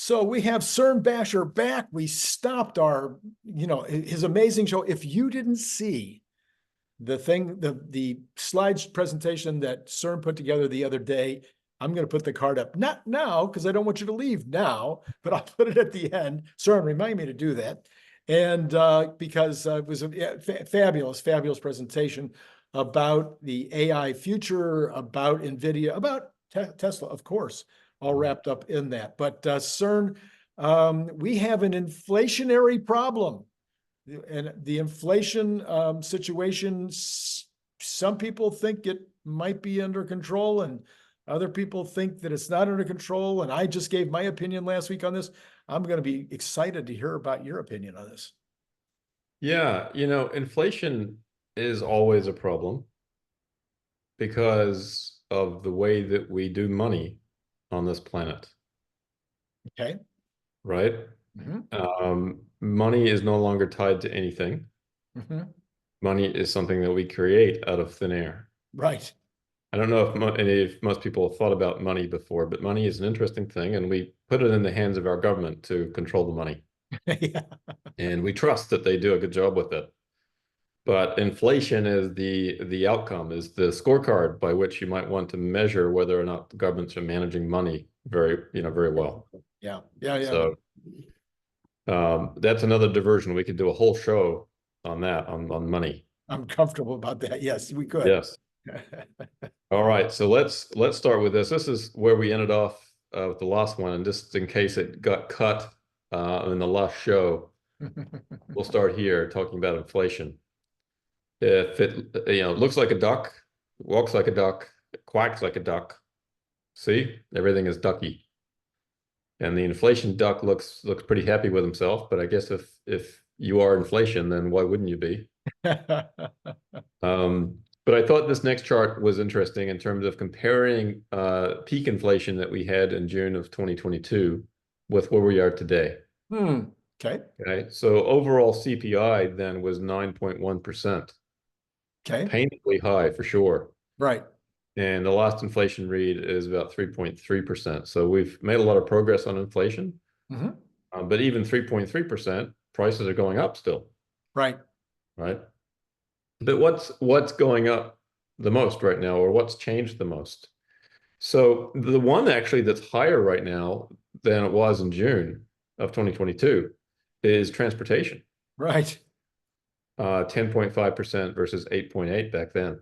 So we have Cern Basher back. We stopped our, his amazing show. If you didn't see the slides presentation that Cern put together the other day, I'm going to put the card up. Not now, because I don't want you to leave now, but I'll put it at the end. Cern, remind me to do that. And because it was a fabulous presentation about the AI future, about NVIDIA, about Tesla, of course, all wrapped up in that. But Cern, we have an inflationary problem. And the inflation situation, some people think it might be under control and other people think that it's not under control. And I just gave my opinion last week on this. I'm going to be excited to hear about your opinion on this. Yeah, inflation is always a problem because of the way that we do money on this planet. Okay. Right? Mm-hmm. Money is no longer tied to anything. Mm-hmm. Money is something that we create out of thin air. Right. I don't know if most people have thought about money before, but money is an interesting thing, and we put it in the hands of our government to control the money. Yeah. And we trust that they do a good job with it. But inflation is the outcome, is the scorecard by which you might want to measure whether or not the governments are managing money very well. Yeah. So that's another diversion. We could do a whole show on that, on money. I'm comfortable about that. Yes, we could. Yes. All right. So let's start with this. This is where we ended off with the last one, and just in case it got cut in the last show, we'll start here talking about inflation. If it looks like a duck, walks like a duck, quacks like a duck, see, everything is ducky. And the inflation duck looks pretty happy with himself, but I guess if you are inflation, then why wouldn't you be? But I thought this next chart was interesting in terms of comparing peak inflation that we had in June of 2022 with where we are today. Okay. Okay. So overall CPI then was 9.1%. Okay. Painfully high for sure. Right. And the last inflation read is about 3.3%. So we've made a lot of progress on inflation. Mm-hmm. But even 3.3%, prices are going up still. Right. Right. But what's going up the most right now, or what's changed the most? So the one actually that's higher right now than it was in June of 2022 is transportation. Right. 10.5% versus 8.8 back then.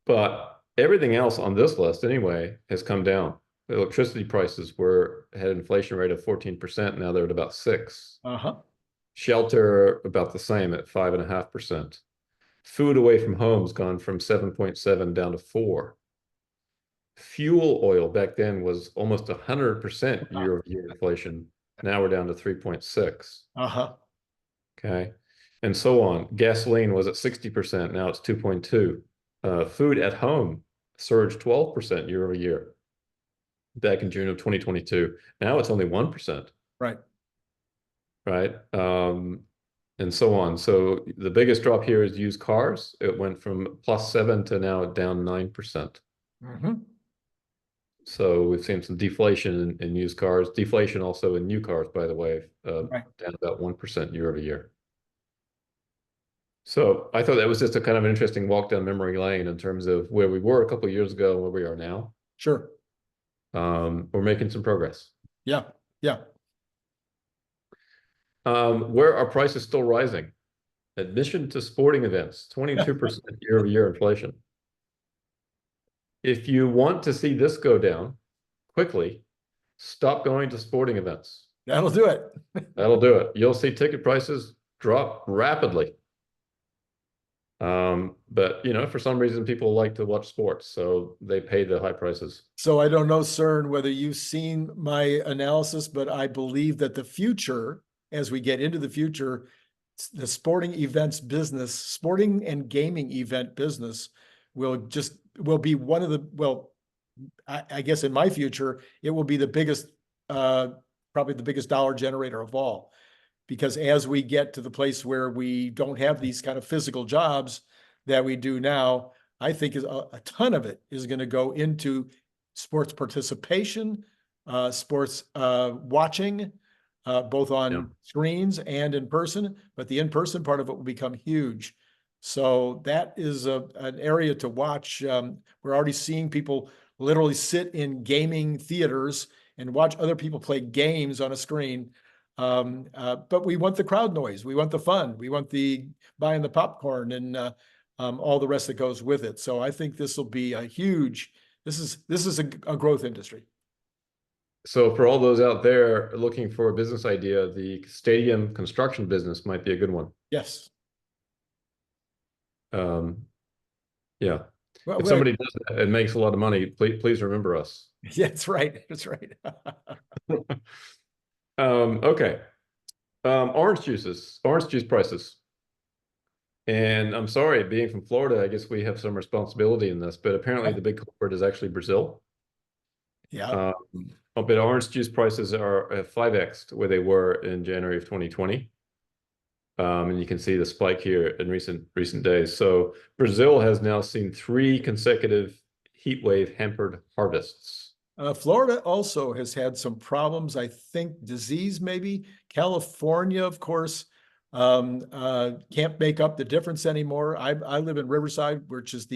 But everything else on this list anyway has come down. The electricity prices had an inflation rate of 14%. Now they're at about 6%. Shelter about the same at 5.5%. Food away from home's gone from 7.7 down to 4. Fuel oil back then was almost 100% year-over-year inflation. Now we're down to 3.6. Okay. And so on. Gasoline was at 60%. Now it's 2.2. Food at home surged 12% year-over-year back in June of 2022. Now it's only 1%. Right. Right. And so on. So the biggest drop here is used cars. It went from +7 to now down 9%. So we've seen some deflation in used cars. Deflation also in new cars, by the way, Right. down about 1% year-over-year. So I thought that was just a kind of an interesting walk down memory lane in terms of where we were a couple of years ago and where we are now. Sure. We're making some progress. Yeah. Yeah. Where are prices still rising? Admission to sporting events, 22% year-over-year inflation. If you want to see this go down quickly, stop going to sporting events. That'll do it. That'll do it. You'll see ticket prices drop rapidly. But for some reason people like to watch sports, so they pay the high prices. So I don't know, Cern, whether you've seen my analysis, but I believe that the future, as we get into the future, the sporting events business, sporting and gaming event business will be one of the, I guess in my future, it will be the biggest, probably the biggest dollar generator of all. Because as we get to the place where we don't have these kind of physical jobs that we do now, I think a ton of it is going to go into sports participation, sports watching, both on screens and in person, but the in-person part of it will become huge. So that is an area to watch. We're already seeing people literally sit in gaming theaters and watch other people play games on a screen. But we want the crowd noise. We want the fun. We want the buying the popcorn and all the rest that goes with it. So I think this will be a huge, this is a growth industry. So for all those out there looking for a business idea, the stadium construction business might be a good one. Yes. Yeah. Well, if somebody does that and makes a lot of money, please remember us. Yeah, that's right. That's right. Okay. Orange juice prices. And I'm sorry, being from Florida, I guess we have some responsibility in this, but apparently the big culprit is actually Brazil. Yeah. But orange juice prices are 5x where they were in January of 2020. And you can see the spike here in recent days. So Brazil has now seen 3 consecutive heat wave hampered harvests. Florida also has had some problems. I think disease, maybe. California, of course, can't make up the difference anymore. I live in Riverside, which is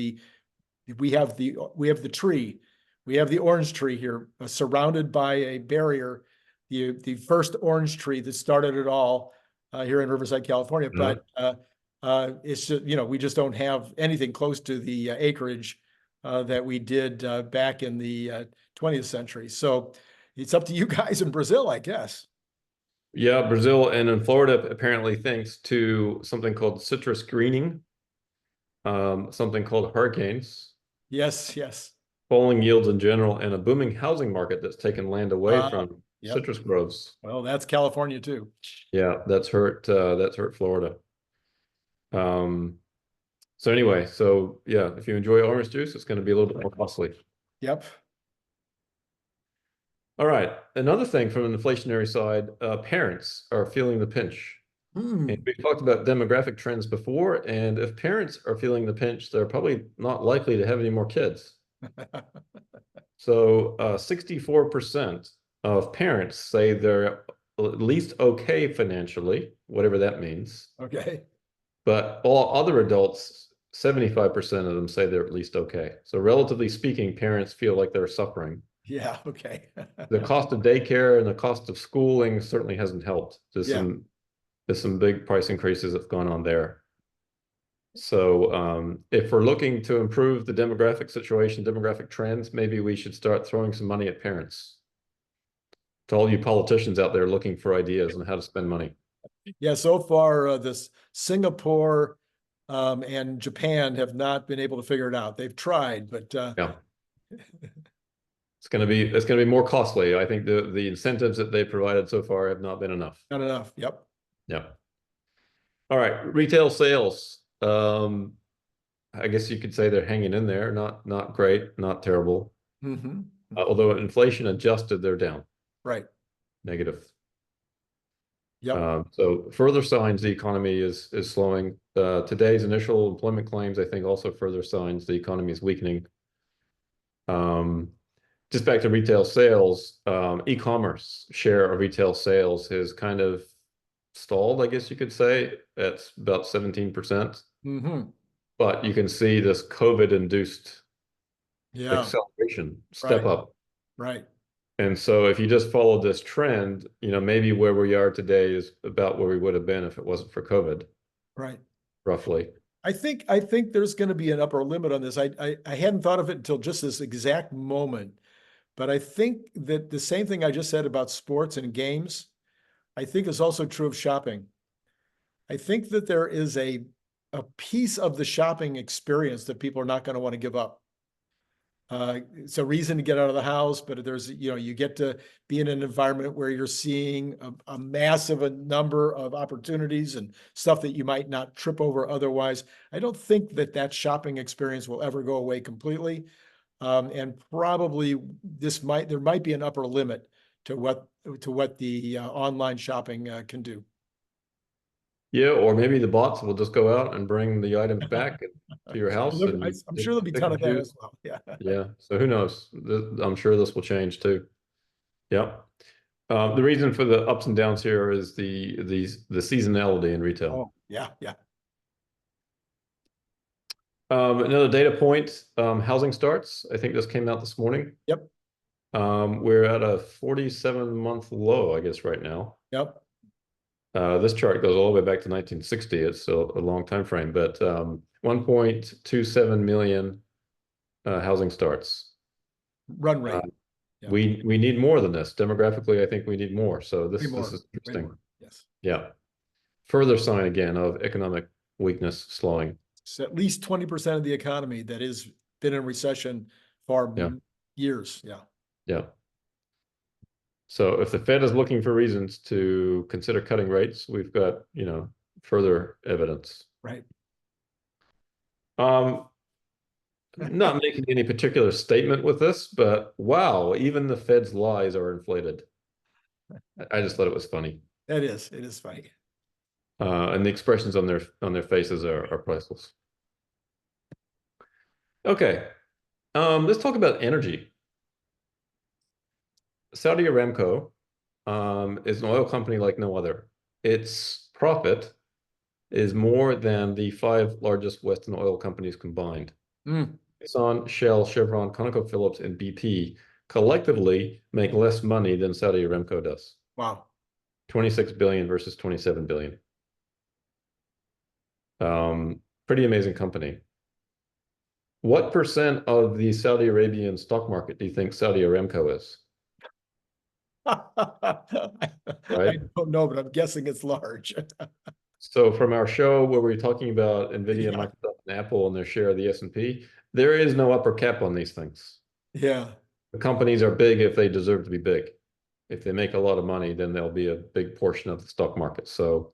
we have the tree. We have the orange tree here, surrounded by a barrier. The first orange tree that started it all here in Riverside, California. But it's just, we just don't have anything close to the acreage that we did back in the 20th century. So it's up to you guys in Brazil, I guess. Yeah, Brazil and in Florida, apparently thanks to something called citrus greening, something called hurricanes. Yes, yes. Falling yields in general, and a booming housing market that's taken land away from citrus groves. Well, that's California too. Yeah, that's hurt Florida. So anyway, yeah, if you enjoy orange juice, it's going to be a little bit more costly. Yep. All right. Another thing from an inflationary side, parents are feeling the pinch. And we talked about demographic trends before, and if parents are feeling the pinch, they're probably not likely to have any more kids. So 64% of parents say they're at least okay financially, whatever that means. Okay. But all other adults, 75% of them say they're at least okay. So relatively speaking, parents feel like they're suffering. Yeah, okay. The cost of daycare and the cost of schooling certainly hasn't helped. There's some big price increases that have gone on there. So if we're looking to improve the demographic situation, demographic trends, maybe we should start throwing some money at parents. To all you politicians out there looking for ideas on how to spend money. Yeah, so far this Singapore and Japan have not been able to figure it out. They've tried, but yeah. It's going to be more costly. I think the incentives that they provided so far have not been enough. Not enough. Yep. Yeah. All right. Retail sales. I guess you could say they're hanging in there. Not great, not terrible. Although inflation adjusted, they're down. Right. Negative. Yep. So further signs the economy is slowing. Today's initial employment claims, I think, also further signs the economy is weakening. Just back to retail sales, e-commerce share of retail sales has kind of stalled, I guess you could say. It's about 17%. But you can see this COVID-induced acceleration, step up. Right. And so if you just follow this trend, maybe where we are today is about where we would have been if it wasn't for COVID. Right. Roughly. I think there's going to be an upper limit on this. I hadn't thought of it until just this exact moment. But I think that the same thing I just said about sports and games, I think is also true of shopping. I think that there is a piece of the shopping experience that people are not going to want to give up. It's a reason to get out of the house, but there's, you get to be in an environment where you're seeing a massive number of opportunities and stuff that you might not trip over otherwise. I don't think that shopping experience will ever go away completely. And probably there might be an upper limit to what the online shopping can do. Yeah, or maybe the bots will just go out and bring the items back to your house. I'm sure there'll be a ton of that as well. Yeah. Yeah. So who knows? I'm sure this will change too. Yep. The reason for the ups and downs here is the seasonality in retail. Oh, yeah, yeah. Another data point, housing starts. I think this came out this morning. Yep. We're at a 47-month low, I guess, right now. Yep. This chart goes all the way back to 1960. It's still a long time frame, but 1.27 million housing starts. Run rate. Yeah. We need more than this. Demographically, I think we need more. So this is interesting. Yes. Yeah. Further sign again of economic weakness slowing. So at least 20% of the economy that is been in recession for years. Yeah. Yeah. So if the Fed is looking for reasons to consider cutting rates, we've got, further evidence. Right. Not making any particular statement with this, but wow, even the Fed's lies are inflated. I just thought it was funny. It is funny. And the expressions on their faces are priceless. Okay. Let's talk about energy. Saudi Aramco is an oil company like no other. Its profit is more than the 5 largest Western oil companies combined. Exxon, Shell, Chevron, ConocoPhillips, and BP collectively make less money than Saudi Aramco does. Wow. 26 billion versus 27 billion. Pretty amazing company. What percent of the Saudi Arabian stock market do you think Saudi Aramco is? I don't know, but I'm guessing it's large. So from our show where we were talking about Nvidia, Microsoft, and Apple and their share of the S&P, there is no upper cap on these things. Yeah. The companies are big if they deserve to be big. If they make a lot of money, then they'll be a big portion of the stock market. So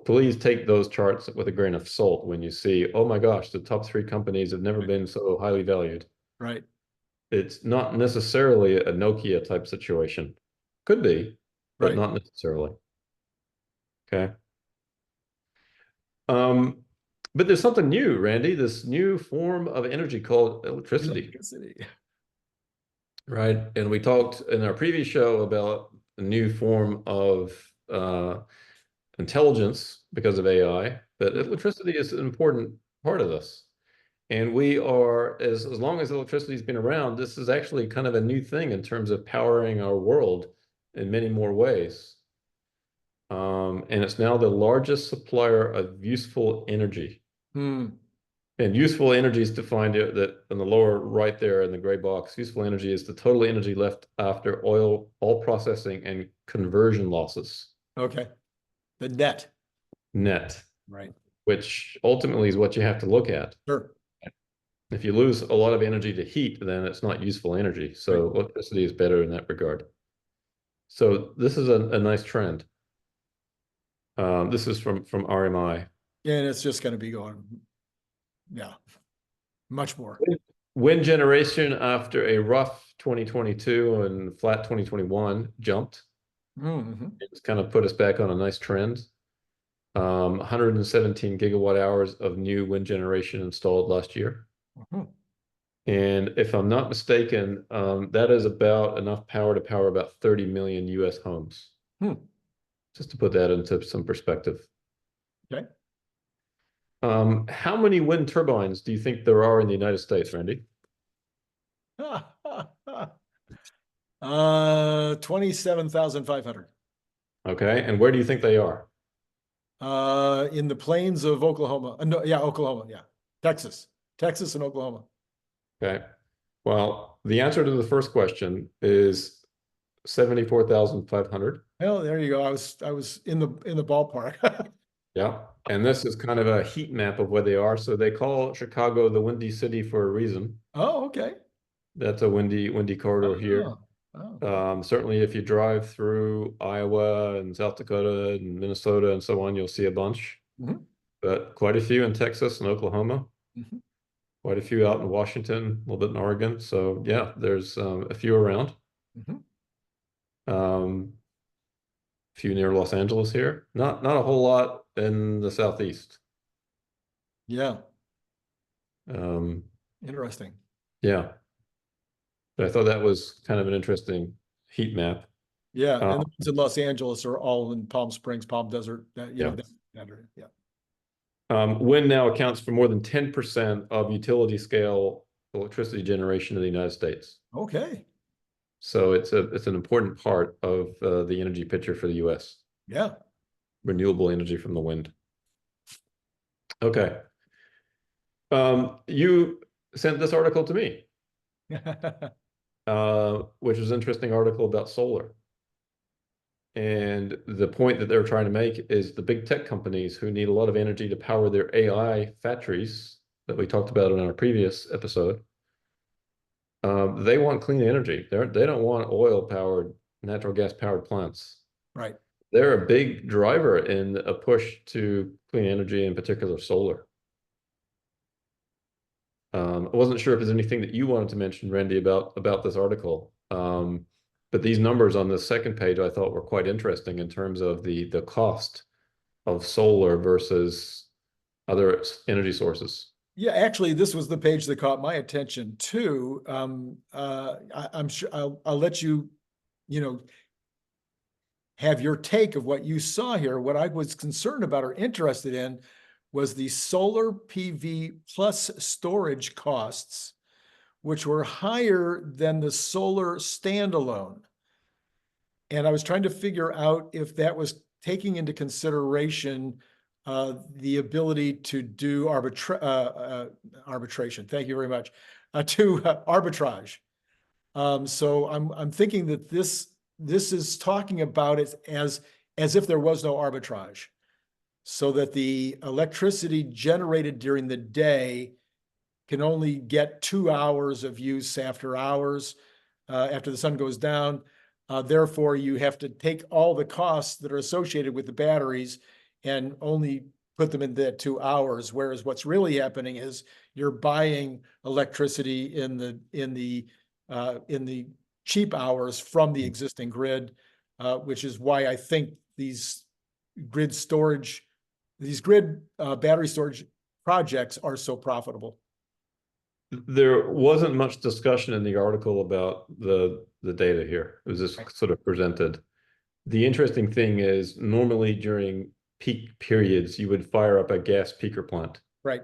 please take those charts with a grain of salt when you see, oh my gosh, the top 3 companies have never been so highly valued. Right. It's not necessarily a Nokia type situation. Could be, but not necessarily. Okay. But there's something new, Randy, this new form of energy called electricity. Right. And we talked in our previous show about a new form of intelligence because of AI, but electricity is an important part of this. And we are, as long as electricity has been around, this is actually kind of a new thing in terms of powering our world in many more ways. And it's now the largest supplier of useful energy. And useful energy is defined that in the lower right there in the gray box. Useful energy is the total energy left after all processing and conversion losses. Okay. The net. Net. Right. Which ultimately is what you have to look at. Sure. If you lose a lot of energy to heat, then it's not useful energy. So electricity is better in that regard. So this is a nice trend. This is from RMI. Yeah, and it's just going to be going, much more. Wind generation after a rough 2022 and flat 2021 jumped. It's kind of put us back on a nice trend. 117 gigawatt hours of new wind generation installed last year. And if I'm not mistaken, that is about enough power to power about 30 million US homes. Just to put that into some perspective. Okay. How many wind turbines do you think there are in the United States, Randy? 27,500. Okay, and where do you think they are? In the plains of Oklahoma. No, yeah, Oklahoma, yeah. Texas and Oklahoma. Okay. Well, the answer to the first question is 74,500. Well, there you go. I was in the ballpark. Yeah. And this is kind of a heat map of where they are. So they call Chicago the Windy City for a reason. Oh, okay. That's a windy corridor here. Certainly if you drive through Iowa and South Dakota and Minnesota and so on, you'll see a bunch. But quite a few in Texas and Oklahoma. Quite a few out in Washington, a little bit in Oregon. So yeah, there's a few around. Few near Los Angeles here. Not a whole lot in the Southeast. Yeah. Interesting. Yeah. But I thought that was kind of an interesting heat map. Yeah, and the ones in Los Angeles are all in Palm Springs, Palm Desert, Yeah. that area. Yeah. Wind now accounts for more than 10% of utility scale electricity generation in the United States. Okay. So it's an important part of the energy picture for the US. Yeah. Renewable energy from the wind. Okay. You sent this article to me, which is an interesting article about solar. And the point that they're trying to make is the big tech companies who need a lot of energy to power their AI factories that we talked about in our previous episode, they want clean energy. They don't want oil-powered, natural gas-powered plants. Right. They're a big driver in a push to clean energy, in particular solar. I wasn't sure if there's anything that you wanted to mention, Randy, about this article. But these numbers on the second page I thought were quite interesting in terms of the cost of solar versus other energy sources. Yeah, actually, this was the page that caught my attention too. I'm sure I'll let you, have your take of what you saw here. What I was concerned about or interested in was the solar PV plus storage costs, which were higher than the solar standalone. And I was trying to figure out if that was taking into consideration the ability to do arbitration. Thank you very much. Arbitrage. So I'm thinking that this is talking about it as if there was no arbitrage, so that the electricity generated during the day can only get 2 hours of use after hours, after the sun goes down. Therefore, you have to take all the costs that are associated with the batteries and only put them in that 2 hours. Whereas what's really happening is you're buying electricity in the cheap hours from the existing grid, which is why I think these grid battery storage projects are so profitable. There wasn't much discussion in the article about the data here. It was just sort of presented. The interesting thing is normally during peak periods, you would fire up a gas peaker plant. Right.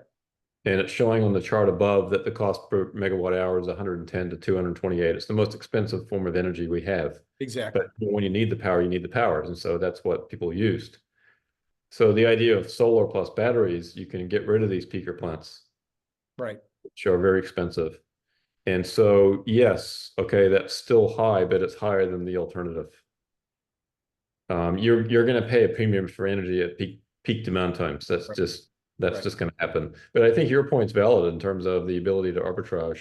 And it's showing on the chart above that the cost per megawatt hour is 110 to 228. It's the most expensive form of energy we have. Exactly. But when you need the power, you need the power. And so that's what people used. So the idea of solar plus batteries, you can get rid of these peaker plants. Right. Which are very expensive. And so, yes, okay, that's still high, but it's higher than the alternative. You're going to pay a premium for energy at peak demand times. That's just going to happen. But I think your point's valid in terms of the ability to arbitrage.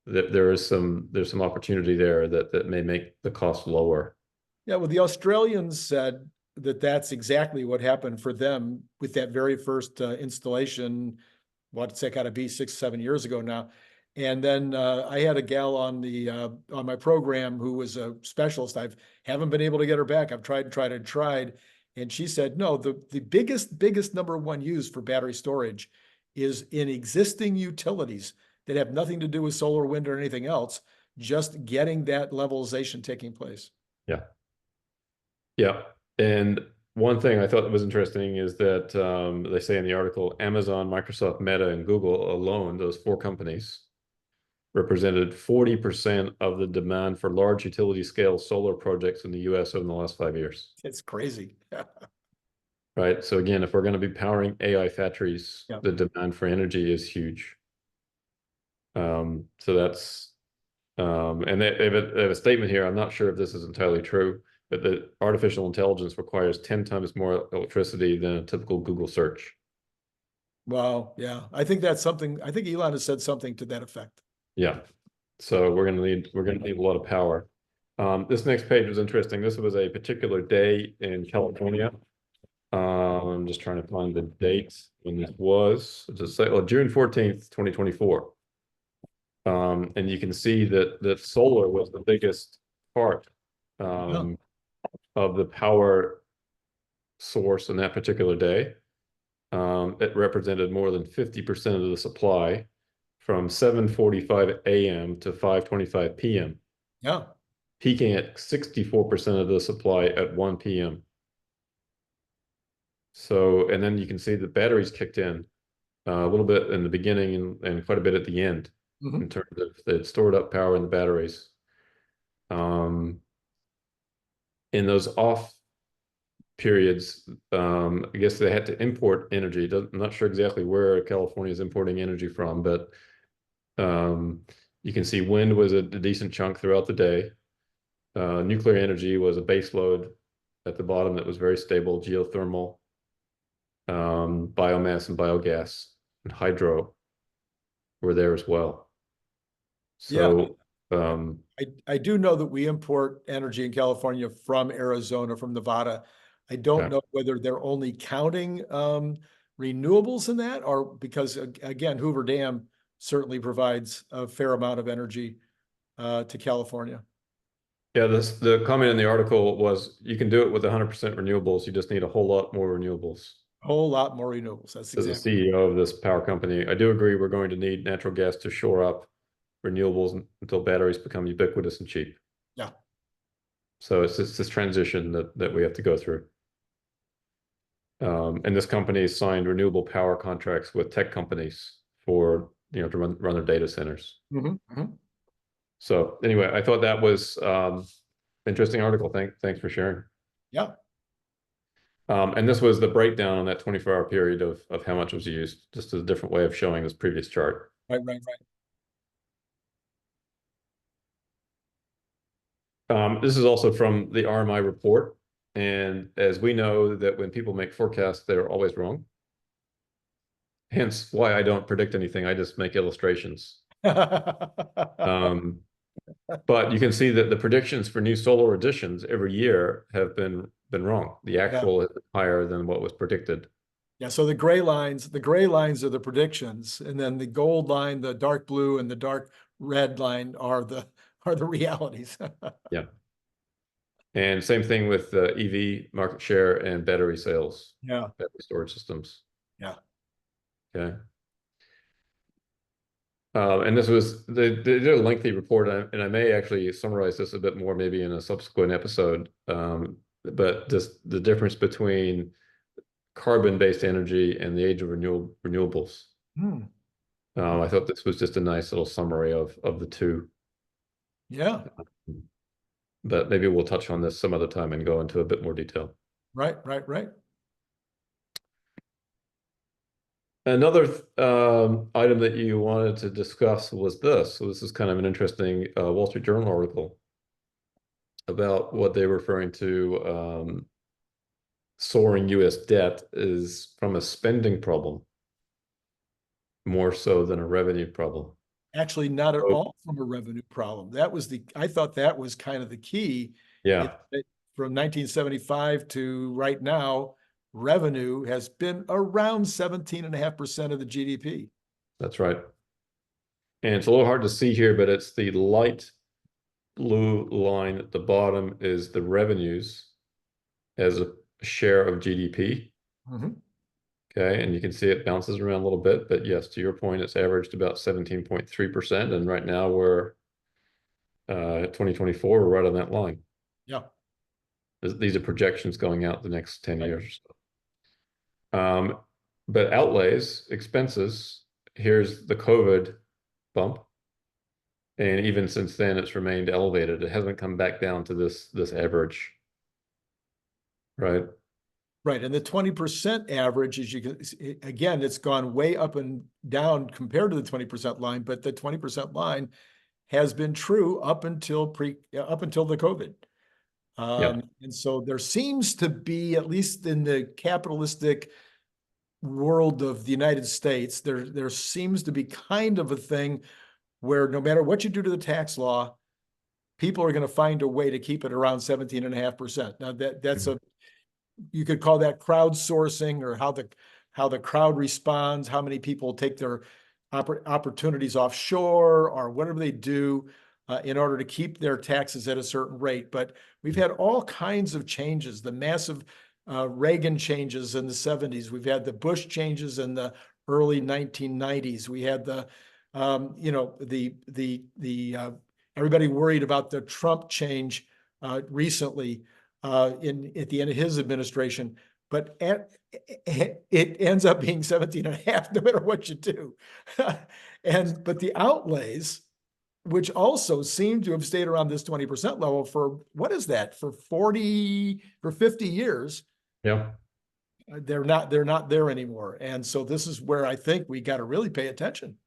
That there's some opportunity there that may make the cost lower. Yeah, well, the Australians said that that's exactly what happened for them with that very first installation. What's that got to be 6, 7 years ago now? And then I had a gal on my program who was a specialist. I haven't been able to get her back. I've tried. And she said, no, the biggest number one use for battery storage is in existing utilities that have nothing to do with solar, wind, or anything else, just getting that levelization taking place. Yeah. Yeah. And one thing I thought that was interesting is that they say in the article, Amazon, Microsoft, Meta, and Google alone, those 4 companies, represented 40% of the demand for large utility scale solar projects in the US over the last 5 years. It's crazy. Right. So again, if we're going to be powering AI factories, the demand for energy is huge. So that's, and they have a statement here. I'm not sure if this is entirely true, but the artificial intelligence requires 10 times more electricity than a typical Google search. Wow. Yeah. I think that's something, I think Elon has said something to that effect. Yeah. So we're going to need a lot of power. This next page was interesting. This was a particular day in California. I'm just trying to find the date when this was. Just say, June 14th, 2024. And you can see that solar was the biggest part of the power source in that particular day. It represented more than 50% of the supply from 7:45 a.m. to 5:25 p.m. Yeah. peaking at 64% of the supply at 1 p.m. So, and then you can see the batteries kicked in a little bit in the beginning and quite a bit at the end in terms of the stored up power in the batteries. In those off periods, I guess they had to import energy. I'm not sure exactly where California is importing energy from, but you can see wind was a decent chunk throughout the day. Nuclear energy was a base load at the bottom that was very stable. Geothermal, biomass and biogas and hydro were there as well. So I do know that we import energy in California from Arizona, from Nevada. I don't know whether they're only counting renewables in that, or because again, Hoover Dam certainly provides a fair amount of energy to California. Yeah, the comment in the article was you can do it with 100% renewables. You just need a whole lot more renewables. A whole lot more renewables. That's exactly. As the CEO of this power company, I do agree we're going to need natural gas to shore up renewables until batteries become ubiquitous and cheap. Yeah. So it's this transition that we have to go through. And this company signed renewable power contracts with tech companies for, to run their data centers. So anyway, I thought that was interesting article. Thanks for sharing. Yeah. And this was the breakdown on that 24-hour period of how much was used, just a different way of showing this previous chart. Right. This is also from the RMI report. And as we know that when people make forecasts, they're always wrong. Hence why I don't predict anything. I just make illustrations. But you can see that the predictions for new solar additions every year have been wrong. The actual is higher than what was predicted. Yeah, so the gray lines are the predictions, and then the gold line, the dark blue, and the dark red line are the realities. Yeah. And same thing with the EV market share and battery sales. Yeah. Battery storage systems. Yeah. Okay. And this was, they did a lengthy report, and I may actually summarize this a bit more maybe in a subsequent episode. But just the difference between carbon-based energy and the age of renewables. I thought this was just a nice little summary of the two. Yeah. But maybe we'll touch on this some other time and go into a bit more detail. Right. Another item that you wanted to discuss was this. So this is kind of an interesting Wall Street Journal article about what they're referring to soaring U.S. debt is from a spending problem more so than a revenue problem. Actually, not at all from a revenue problem. I thought that was kind of the key. Yeah. From 1975 to right now, revenue has been around 17.5% of the GDP. That's right. And it's a little hard to see here, but it's the light blue line at the bottom is the revenues as a share of GDP. Okay, and you can see it bounces around a little bit, but yes, to your point, it's averaged about 17.3%, and right now we're 2024, we're right on that line. Yeah. These are projections going out the next 10 years or so. But outlays, expenses, here's the COVID bump. And even since then, it's remained elevated. It hasn't come back down to this average, right? Right, and the 20% average, as you can, again, it's gone way up and down compared to the 20% line, but the 20% line has been true up until the COVID. And so there seems to be, at least in the capitalistic world of the United States, there seems to be kind of a thing where no matter what you do to the tax law, people are going to find a way to keep it around 17.5%. Now that's you could call that crowdsourcing, or how the crowd responds, how many people take their opportunities offshore or whatever they do in order to keep their taxes at a certain rate. But we've had all kinds of changes, the massive Reagan changes in the 70s. We've had the Bush changes in the early 1990s. We had the everybody worried about the Trump change recently at the end of his administration, but it ends up being 17.5 no matter what you do. But the outlays, which also seem to have stayed around this 20% level for, what is that, for 50 years. Yeah. They're not there anymore. And so this is where I think we got to really pay attention.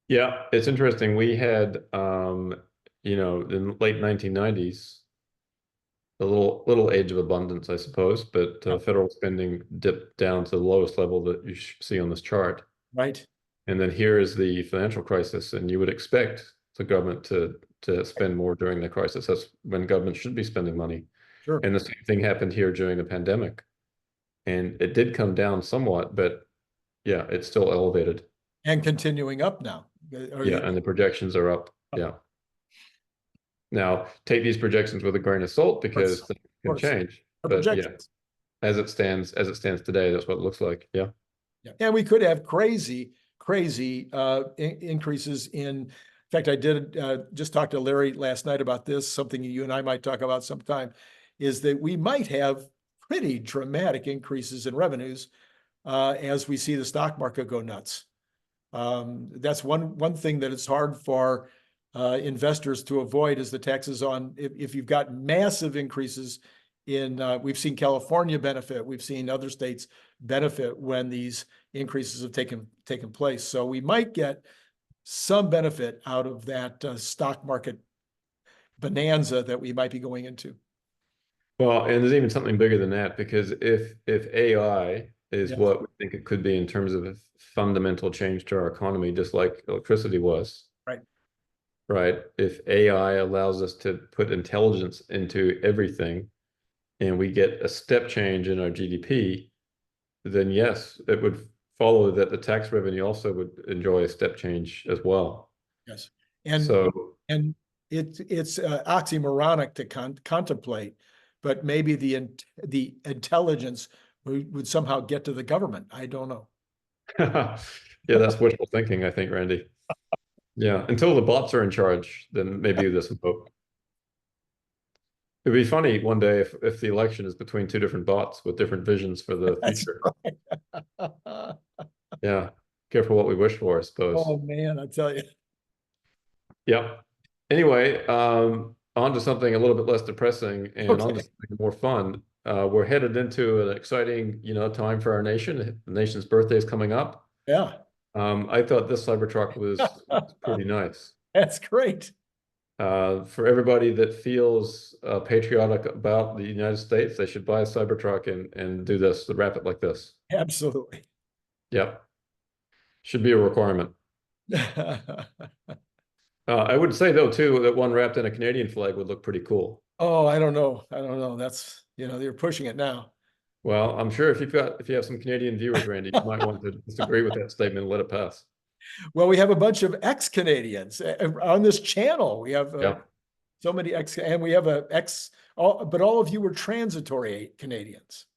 Yeah, it's interesting. We had in the late 1990s, a little age of abundance, I suppose, but federal spending dipped down to the lowest level that you see on this chart. Right. And then here is the financial crisis, and you would expect the government to spend more during the crisis. That's when government should be spending money. Sure. And the same thing happened here during the pandemic. And it did come down somewhat, but yeah, it's still elevated. And continuing up now. Yeah, and the projections are up. Yeah. Now, take these projections with a grain of salt because things can change. But yeah, as it stands today, that's what it looks like. Yeah. Yeah. And we could have crazy increases in fact, I did just talk to Larry last night about this, something you and I might talk about sometime, is that we might have pretty dramatic increases in revenues as we see the stock market go nuts. That's one thing that it's hard for investors to avoid is the taxes on, if you've got massive increases in, we've seen California benefit, we've seen other states benefit when these increases have taken place. So we might get some benefit out of that stock market bonanza that we might be going into. Well, and there's even something bigger than that, because if AI is what we think it could be in terms of a fundamental change to our economy, just like electricity was. Right. If AI allows us to put intelligence into everything and we get a step change in our GDP, then yes, it would follow that the tax revenue also would enjoy a step change as well. Yes. And it's oxymoronic to contemplate, but maybe the intelligence would somehow get to the government. I don't know. Yeah, that's wishful thinking, I think, Randy. Yeah, until the bots are in charge, then maybe there's some hope. It'd be funny one day if the election is between two different bots with different visions for the future. Right. Yeah, careful what we wish for, I suppose. Oh man, I tell you. Yeah. Anyway, on to something a little bit less depressing and on to something more fun. We're headed into an exciting, time for our nation. The nation's birthday is coming up. Yeah. I thought this Cybertruck was pretty nice. That's great. For everybody that feels patriotic about the United States, they should buy a Cybertruck and do this, wrap it like this. Absolutely. Yep. Should be a requirement. I would say though too that one wrapped in a Canadian flag would look pretty cool. Oh, I don't know. That's, they're pushing it now. Well, I'm sure if you have some Canadian viewers, Randy, you might want to disagree with that statement and let it pass. Well, we have a bunch of ex-Canadians on this channel. We have so many and we have but all of you were transitory Canadians.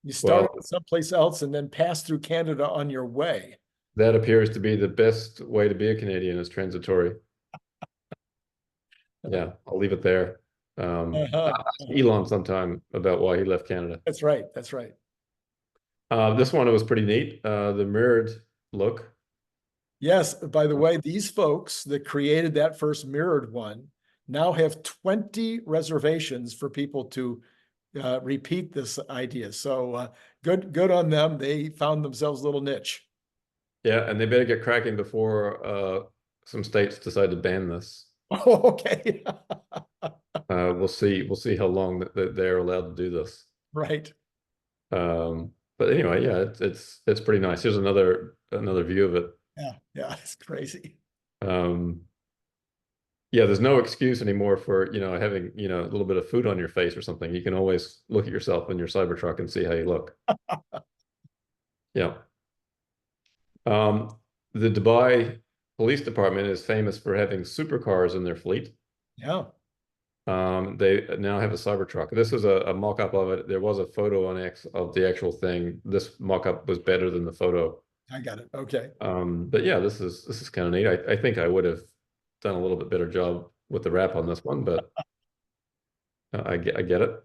You started someplace else and then passed through Canada on your way. That appears to be the best way to be a Canadian, is transitory. Yeah, I'll leave it there. Elon sometime about why he left Canada. That's right. That's right. This one was pretty neat. The mirrored look. Yes. By the way, these folks that created that first mirrored one now have 20 reservations for people to repeat this idea. So good on them. They found themselves a little niche. Yeah, and they better get cracking before some states decide to ban this. Oh, okay. We'll see how long that they're allowed to do this. Right. But anyway, yeah, it's pretty nice. Here's another view of it. Yeah, it's crazy. Yeah, there's no excuse anymore for having a little bit of food on your face or something. You can always look at yourself in your Cybertruck and see how you look. Yeah. The Dubai Police Department is famous for having supercars in their fleet. Yeah. They now have a Cybertruck. This is a mock-up of it. There was a photo on X of the actual thing. This mock-up was better than the photo. I got it. Okay. But yeah, this is kind of neat. I think I would have done a little bit better job with the wrap on this one, but I get it.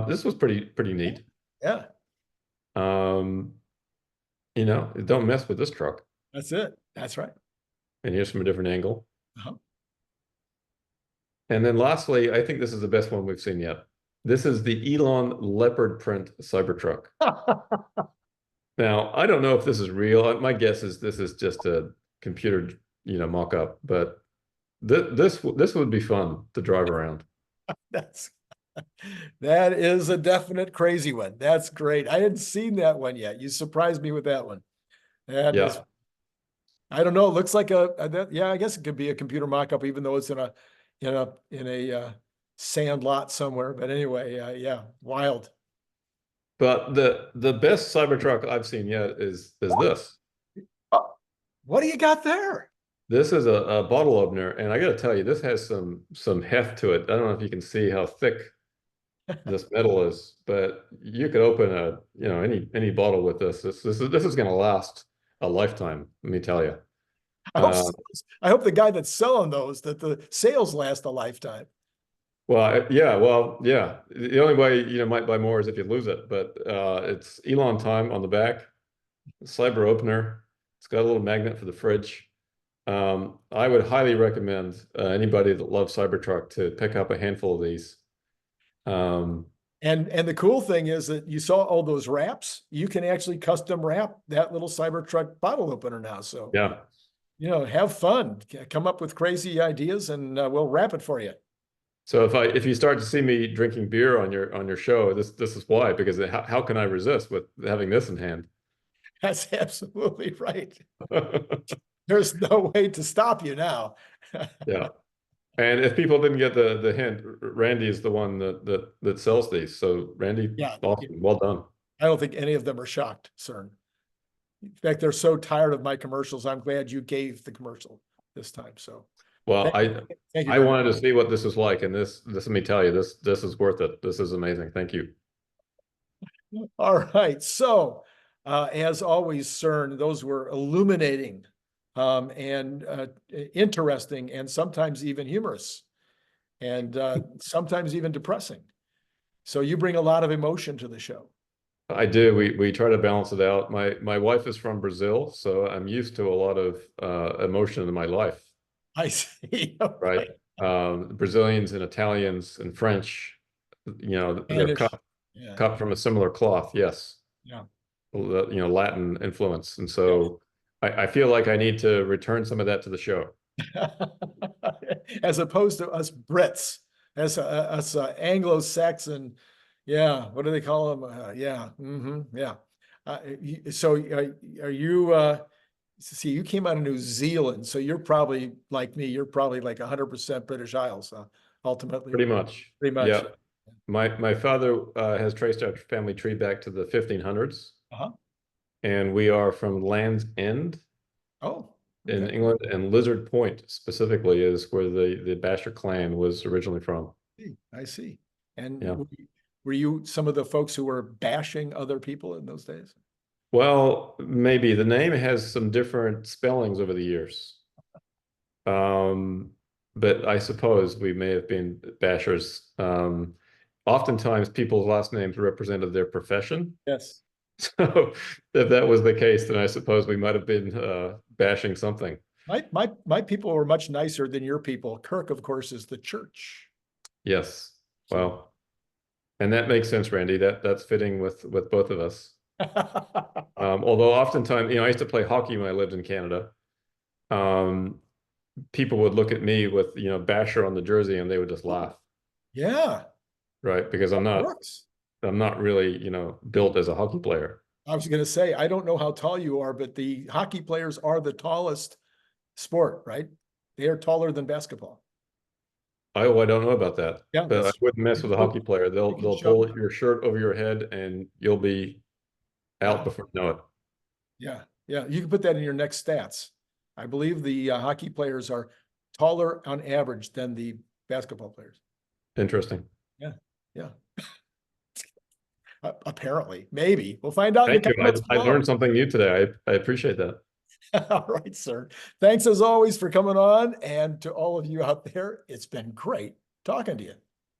This was pretty neat. Yeah. Don't mess with this truck. That's it. That's right. And here's from a different angle. Uh-huh. And then lastly, I think this is the best one we've seen yet. This is the Elon leopard print Cybertruck. Now, I don't know if this is real. My guess is this is just a computer, mock-up, but this would be fun to drive around. That is a definite crazy one. That's great. I hadn't seen that one yet. You surprised me with that one. Yeah. I don't know. It looks like I guess it could be a computer mock-up, even though it's in a sand lot somewhere. But anyway, yeah, wild. But the best Cybertruck I've seen yet is this. What do you got there? This is a bottle opener, and I got to tell you, this has some heft to it. I don't know if you can see how thick this metal is, but you could open any bottle with this. This is going to last a lifetime. Let me tell you. I hope the guy that's selling those, that the sales last a lifetime. Well, yeah. The only way you might buy more is if you lose it. But it's Elon time on the back. CyberOpener. It's got a little magnet for the fridge. I would highly recommend anybody that loves Cybertruck to pick up a handful of these. And the cool thing is that you saw all those wraps. You can actually custom wrap that little Cybertruck bottle opener now. So yeah, have fun, come up with crazy ideas, and we'll wrap it for you. So if you start to see me drinking beer on your show, this is why, because how can I resist with having this in hand? That's absolutely right. There's no way to stop you now. Yeah. And if people didn't get the hint, Randy is the one that sells these. So Randy, yeah, awesome. Well done. I don't think any of them are shocked, Cern. In fact, they're so tired of my commercials. I'm glad you gave the commercial this time. So, well, thank you I wanted to see what this is like, and this let me tell you, this is worth it. This is amazing. Thank you. All right. So, as always, Cern, those were illuminating and interesting, and sometimes even humorous, and sometimes even depressing. So you bring a lot of emotion to the show. I do. We try to balance it out. My wife is from Brazil, so I'm used to a lot of emotion in my life. I see. Right. Brazilians and Italians and French, they're cut from a similar cloth. Yes. Yeah. Latin influence. And so I feel like I need to return some of that to the show. As opposed to us Brits, as us Anglo-Saxon. Yeah. What do they call them? Yeah. Yeah. So are you, see, you came out of New Zealand, so you're probably like me. You're probably like 100% British Isles, ultimately. Pretty much. Pretty much. Yeah. My father has traced our family tree back to the 1500s. And we are from Land's End. Oh. In England, and Lizard Point specifically is where the Basher clan was originally from. I see. And were you some of the folks who were bashing other people in those days? Well, maybe. The name has some different spellings over the years. But I suppose we may have been bashers. Oftentimes people's last names represented their profession. Yes. So if that was the case, then I suppose we might have been bashing something. My people were much nicer than your people. Kirk, of course, is the church. Yes. Well, and that makes sense, Randy. That's fitting with both of us. Although oftentimes, I used to play hockey when I lived in Canada. People would look at me with, Basher on the jersey, and they would just laugh. Yeah. Right. Because I'm not really, built as a hockey player. I was going to say, I don't know how tall you are, but the hockey players are the tallest sport, right? They are taller than basketball. I don't know about that. Yeah, but I wouldn't mess with a hockey player. They'll pull your shirt over your head and you'll be out before you know it. Yeah. Yeah. You can put that in your next stats. I believe the hockey players are taller on average than the basketball players. Interesting. Yeah. Yeah. Apparently, maybe we'll find out. Thank you. I learned something new today. I appreciate that. All right, sir. Thanks as always for coming on. And to all of you out there, it's been great talking to you.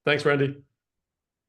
Thanks, Randy.